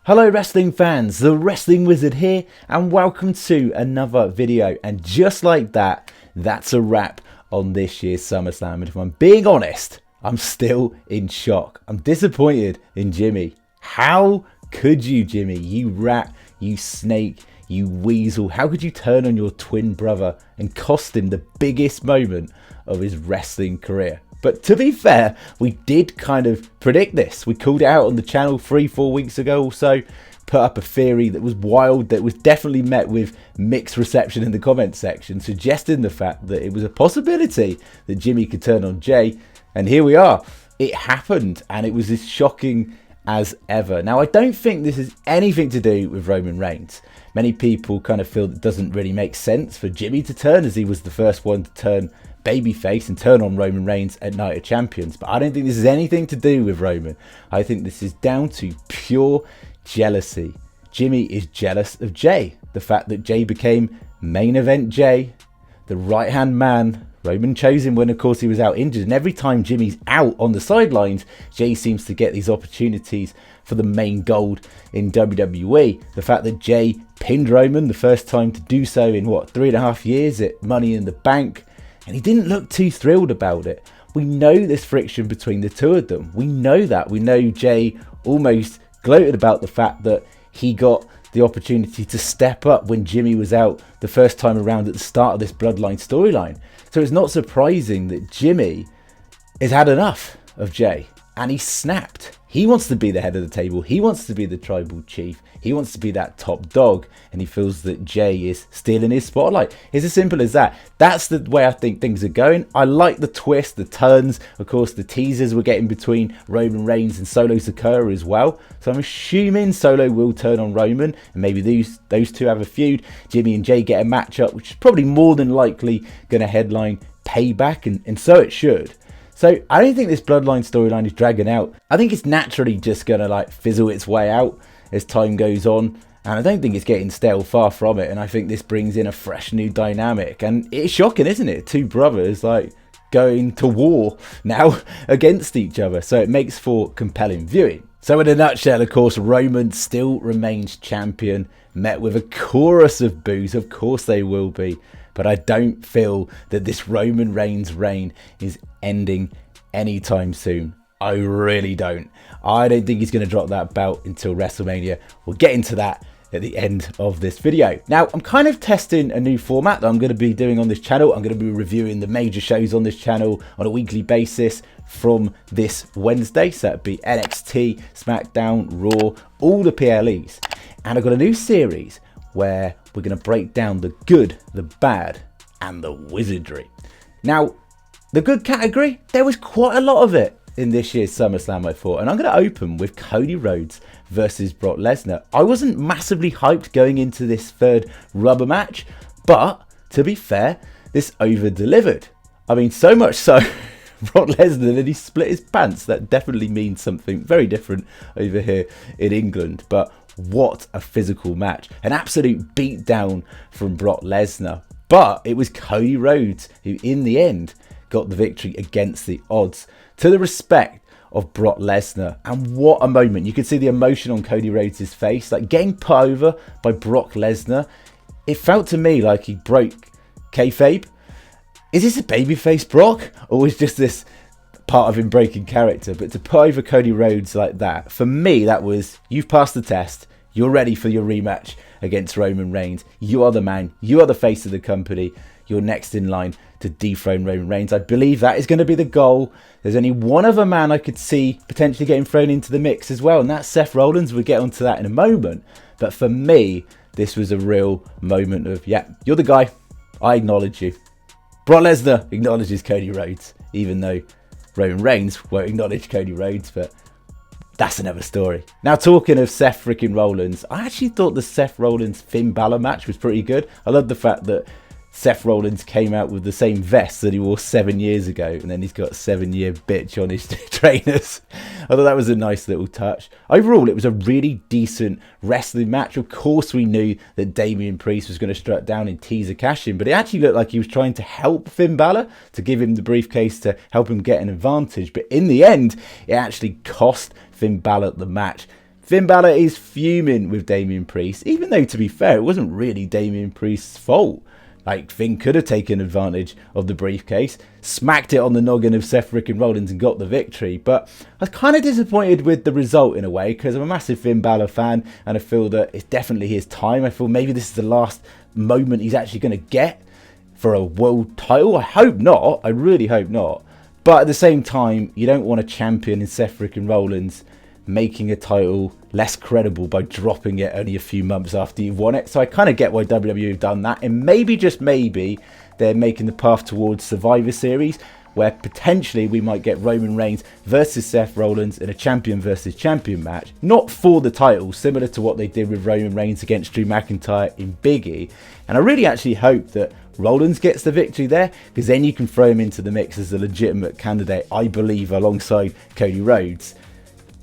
Hello wrestling fans, the Wrestling Wizard here, and welcome to another video. And just like that, that's a wrap on this year's SummerSlam. And if I'm being honest, I'm still in shock. I'm disappointed in Jimmy. How could you, Jimmy? You rat, you snake, you weasel. How could you turn on your twin brother and cost him the biggest moment of his wrestling career? But to be fair, we did kind of predict this. We called it out on the channel 3-4 weeks ago or so, put up a theory that was wild, that was definitely met with mixed reception in the comments section, suggesting the fact that it was a possibility that Jimmy could turn on Jey. And here we are. It happened, and it was as shocking as ever. Now, I don't think this has anything to do with Roman Reigns. Many people kind of feel it doesn't really make sense for Jimmy to turn, as he was the first one to turn babyface and turn on Roman Reigns at Night of Champions. But I don't think this has anything to do with Roman. I think this is down to pure jealousy. Jimmy is jealous of Jey. The fact that Jey became main event Jey, the right hand man. Roman chose him when, of course, he was out injured, and every time Jimmy's out on the sidelines, Jey seems to get these opportunities for the main gold in WWE. The fact that Jey pinned Roman the first time to do so in 3.5 years at Money in the Bank, and he didn't look too thrilled about it. We know there's friction between the two of them. We know that. We know Jey almost gloated about the fact that he got the opportunity to step up when Jimmy was out the first time around at the start of this Bloodline storyline. So it's not surprising that Jimmy has had enough of Jey, and he snapped. He wants to be the head of the table. He wants to be the tribal chief. He wants to be that top dog, and he feels that Jey is stealing his spotlight. It's as simple as that. That's the way I think things are going. I like the twist, the turns. Of course, the teasers we're getting between Roman Reigns and Solo Sikoa as well. So I'm assuming Solo will turn on Roman, and maybe those two have a feud. Jimmy and Jey get a matchup, which is probably more than likely going to headline Payback, and so it should. So I don't think this Bloodline storyline is dragging out. I think it's naturally just going to fizzle its way out as time goes on. And I don't think it's getting stale, far from it. And I think this brings in a fresh new dynamic. And it's shocking, isn't it? Two brothers going to war now against each other. So it makes for compelling viewing. So in a nutshell, of course, Roman still remains champion, met with a chorus of boos. Of course they will be. But I don't feel that this Roman Reigns reign is ending anytime soon. I really don't. I don't think he's going to drop that belt until WrestleMania. We'll get into that at the end of this video. Now, I'm kind of testing a new format that I'm going to be doing on this channel. I'm going to be reviewing the major shows on this channel on a weekly basis from this Wednesday. So it'd be NXT, SmackDown, Raw, all the PLEs. And I've got a new series where we're going to break down the good, the bad, and the wizardry. Now, the good category, there was quite a lot of it in this year's SummerSlam, I thought. And I'm going to open with Cody Rhodes versus Brock Lesnar. I wasn't massively hyped going into this third rubber match, but to be fair, this over-delivered. I mean, so much so, Brock Lesnar, that he split his pants. That definitely means something very different over here in England. But what a physical match. An absolute beatdown from Brock Lesnar. But it was Cody Rhodes who, in the end, got the victory against the odds, to the respect of Brock Lesnar. And what a moment. You could see the emotion on Cody Rhodes' face. Getting put over by Brock Lesnar. It felt to me like he broke kayfabe. Is this a babyface Brock? Or was just this part of him breaking character? But to put over Cody Rhodes like that, for me, that was, you've passed the test. You're ready for your rematch against Roman Reigns. You are the man. You are the face of the company. You're next in line to dethrone Roman Reigns. I believe that is going to be the goal. There's only one other man I could see potentially getting thrown into the mix as well, and that's Seth Rollins. We'll get onto that in a moment. But for me, this was a real moment of, yeah, you're the guy. I acknowledge you. Brock Lesnar acknowledges Cody Rhodes, even though Roman Reigns won't acknowledge Cody Rhodes, but that's another story. Now, talking of Seth freaking Rollins, I actually thought the Seth Rollins-Finn Balor match was pretty good. I love the fact that Seth Rollins came out with the same vest that he wore 7 years ago, and then he's got 7-year bitch on his trainers. I thought that was a nice little touch. Overall, it was a really decent wrestling match. Of course, we knew that Damian Priest was going to strut down and tease a cash-in, but it actually looked like he was trying to help Finn Balor, to give him the briefcase to help him get an advantage. But in the end, it actually cost Finn Balor the match. Finn Balor is fuming with Damian Priest, even though, to be fair, it wasn't really Damian Priest's fault. Like, Finn could have taken advantage of the briefcase, smacked it on the noggin of Seth frickin' Rollins and got the victory. But I was kind of disappointed with the result in a way, because I'm a massive Finn Balor fan and I feel that it's definitely his time. I feel maybe this is the last moment he's actually going to get for a world title. I hope not. I really hope not. But at the same time, you don't want a champion in Seth frickin' Rollins making a title less credible by dropping it only a few months after you've won it. So I kind of get why WWE have done that, and maybe, just maybe, they're making the path towards Survivor Series, where potentially we might get Roman Reigns versus Seth Rollins in a champion versus champion match, not for the title, similar to what they did with Roman Reigns against Drew McIntyre in Big E. And I really actually hope that Rollins gets the victory there, because then you can throw him into the mix as a legitimate candidate, I believe, alongside Cody Rhodes.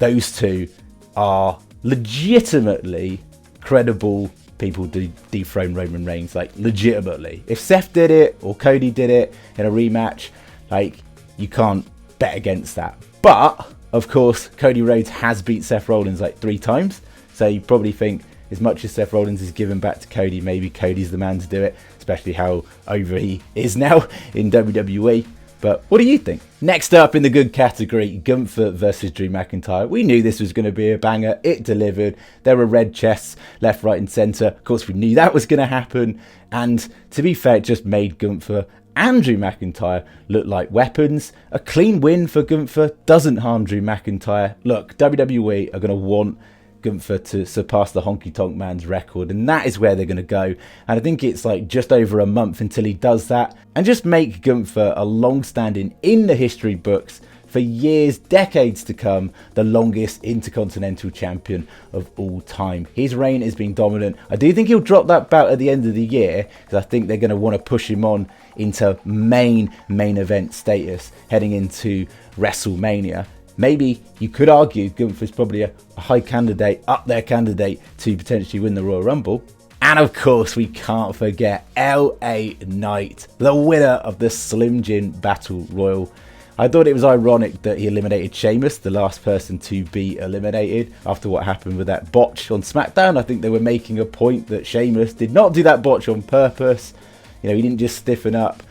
Those two are legitimately credible people to dethrone Roman Reigns, like legitimately. If Seth did it or Cody did it in a rematch, like, you can't bet against that. But of course, Cody Rhodes has beat Seth Rollins like 3 times, so you probably think, as much as Seth Rollins is given back to Cody, maybe Cody's the man to do it, especially how over he is now in WWE. But what do you think? Next up in the good category, Gunther versus Drew McIntyre. We knew this was going to be a banger. It delivered. There were red chests left, right and centre. Of course, we knew that was going to happen. And to be fair, it just made Gunther and Drew McIntyre look like weapons. A clean win for Gunther doesn't harm Drew McIntyre. Look, WWE are going to want Gunther to surpass the Honky Tonk Man's record, and that is where they're going to go. And I think it's like just over a month until he does that, and just make Gunther a long-standing in the history books for years, decades to come, the longest Intercontinental Champion of all time. His reign has been dominant. I do think he'll drop that bout at the end of the year, because I think they're going to want to push him on into main event status heading into WrestleMania. Maybe you could argue Gunther's probably a high candidate, up there candidate to potentially win the Royal Rumble. And of course, we can't forget LA Knight, the winner of the Slim Jim Battle Royal. I thought it was ironic that he eliminated Sheamus, the last person to be eliminated, after what happened with that botch on SmackDown. I think they were making a point that Sheamus did not do that botch on purpose. You know, he didn't just stiffen up.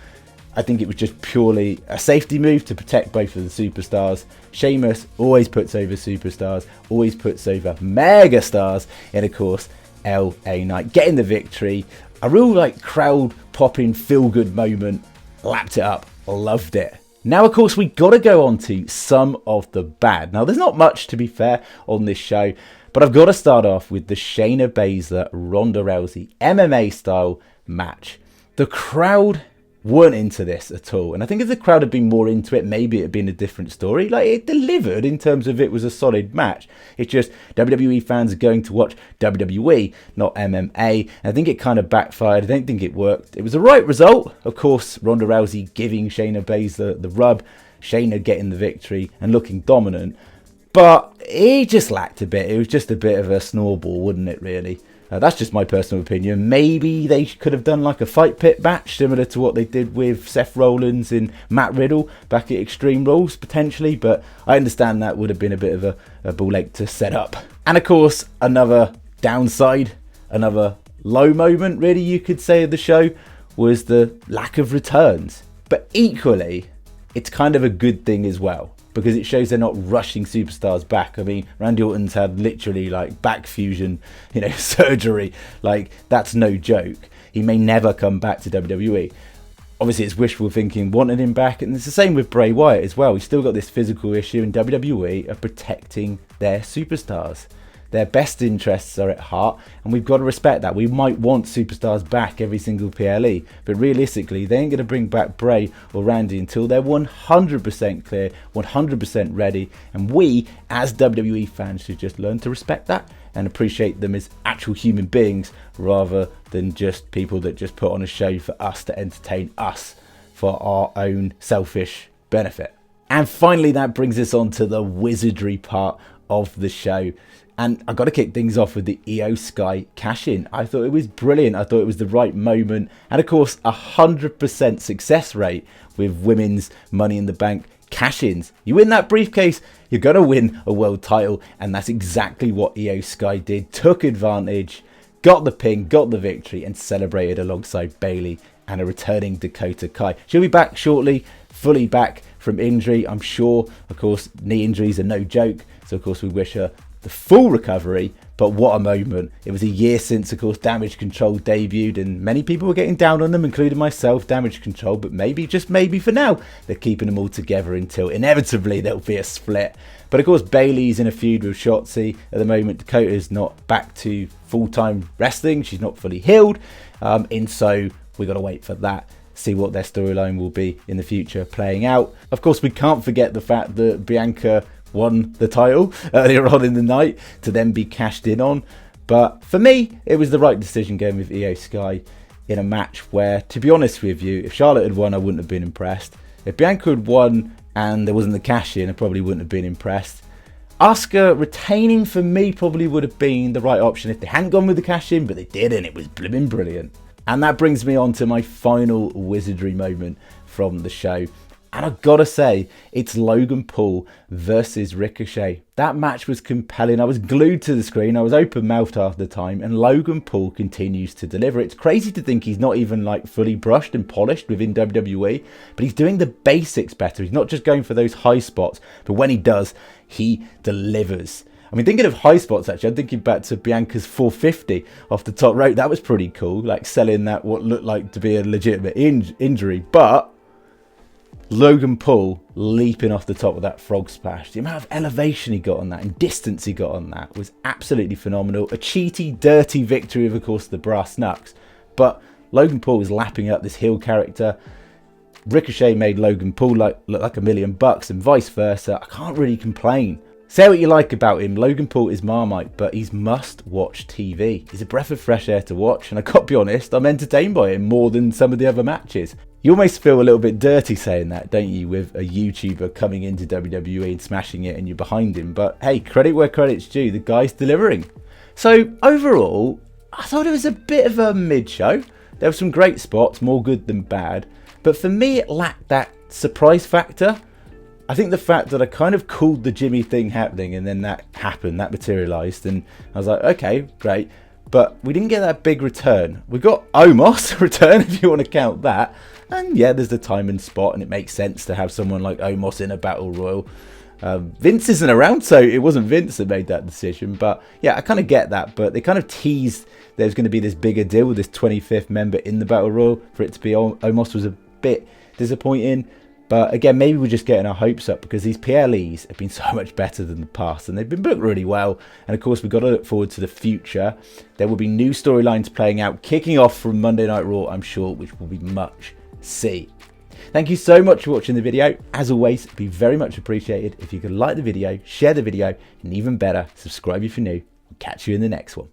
I think it was just purely a safety move to protect both of the superstars. Sheamus always puts over superstars, always puts over mega stars, and of course, LA Knight getting the victory. A real like crowd popping feel good moment. Lapped it up, loved it. Now, of course, we got to go on to some of the bad. Now, there's not much, to be fair, on this show, but I've got to start off with the Shayna Baszler Ronda Rousey MMA style match. The crowd weren't into this at all, and I think if the crowd had been more into it, maybe it'd been a different story. Like, it delivered in terms of it was a solid match. It's just WWE fans are going to watch WWE, not MMA, and I think it kind of backfired. I don't think it worked. It was the right result. Of course, Ronda Rousey giving Shayna Baszler the rub, Shayna getting the victory and looking dominant, but it just lacked a bit. It was just a bit of a snowball, wouldn't it, really? That's just my personal opinion. Maybe they could have done like a fight pit match similar to what they did with Seth Rollins and Matt Riddle back at Extreme Rules, potentially, but I understand that would have been a bit of a ball ache to set up. And of course, another downside, another low moment, really, you could say, of the show was the lack of returns. But equally, it's kind of a good thing as well, because it shows they're not rushing superstars back. I mean, Randy Orton's had literally like back fusion, surgery. Like, that's no joke. He may never come back to WWE. Obviously, it's wishful thinking wanting him back. And it's the same with Bray Wyatt as well. He's still got this physical issue, and WWE are protecting their superstars. Their best interests are at heart, and we've got to respect that. We might want superstars back every single PLE, but realistically, they ain't going to bring back Bray or Randy until they're 100% clear, 100% ready, and we, as WWE fans, should just learn to respect that and appreciate them as actual human beings rather than just people that just put on a show for us to entertain us for our own selfish benefit. And finally, that brings us on to the wizardry part of the show. And I've got to kick things off with the Io Sky cash-in. I thought it was brilliant. I thought it was the right moment. And of course, 100% success rate with women's Money in the Bank cash-ins. You win that briefcase, you're going to win a world title, and that's exactly what Io Sky did. Took advantage, got the pin, got the victory, and celebrated alongside Bayley and a returning Dakota Kai. She'll be back shortly, fully back from injury, I'm sure. Of course, knee injuries are no joke, so of course we wish her the full recovery. But what a moment. It was a year since, of course, Damage Control debuted, and many people were getting down on them, including myself, Damage Control, but maybe, just maybe for now, they're keeping them all together until inevitably there'll be a split. But of course, Bayley's in a feud with Shotzi at the moment. Dakota's not back to full-time wrestling. She's not fully healed, and so we got to wait for that, see what their storyline will be in the future playing out. Of course, we can't forget the fact that Bianca won the title earlier on in the night to then be cashed in on. But for me, it was the right decision going with Io Sky in a match where, to be honest with you, if Charlotte had won, I wouldn't have been impressed. If Bianca had won and there wasn't the cash in, I probably wouldn't have been impressed. Asuka retaining for me probably would have been the right option if they hadn't gone with the cash in, but they did, and it was blooming brilliant. And that brings me on to my final wizardry moment from the show. And I've got to say, it's Logan Paul versus Ricochet. That match was compelling. I was glued to the screen. I was open-mouthed half the time. And Logan Paul continues to deliver. It's crazy to think he's not even like fully brushed and polished within WWE. But he's doing the basics better. He's not just going for those high spots. But when he does, he delivers. I mean, thinking of high spots, actually, I'm thinking back to Bianca's 450 off the top rope. That was pretty cool. Like selling that what looked like to be a legitimate injury. But Logan Paul leaping off the top of that frog splash. The amount of elevation he got on that and distance he got on that was absolutely phenomenal. A cheaty, dirty victory of course, the brass knucks. But Logan Paul was lapping up this heel character. Ricochet made Logan Paul look like $1 million and vice versa. I can't really complain. Say what you like about him, Logan Paul is Marmite, but he's must-watch TV. He's a breath of fresh air to watch, and I gotta be honest, I'm entertained by him more than some of the other matches. You almost feel a little bit dirty saying that, don't you, with a YouTuber coming into WWE and smashing it and you're behind him. But hey, credit where credit's due, the guy's delivering. So overall, I thought it was a bit of a mid-show. There were some great spots, more good than bad. But for me, it lacked that surprise factor. I think the fact that I kind of called the Jimmy thing happening and then that happened, that materialised, and I was like, okay, great. But we didn't get that big return. We got Omos return, if you want to count that. And yeah, there's the time and spot, and it makes sense to have someone like Omos in a battle royal. Vince isn't around, so it wasn't Vince that made that decision. But yeah, I kind of get that. But they kind of teased there's going to be this bigger deal with this 25th member in the battle royal. For it to be Omos was a bit disappointing. But again, maybe we're just getting our hopes up because these PLEs have been so much better than the past and they've been booked really well. And of course, we've got to look forward to the future. There will be new storylines playing out, kicking off from Monday Night Raw, I'm sure, which will be much see. Thank you so much for watching the video. As always, it'd be very much appreciated if you could like the video, share the video, and even better, subscribe if you're new. I'll catch you in the next one.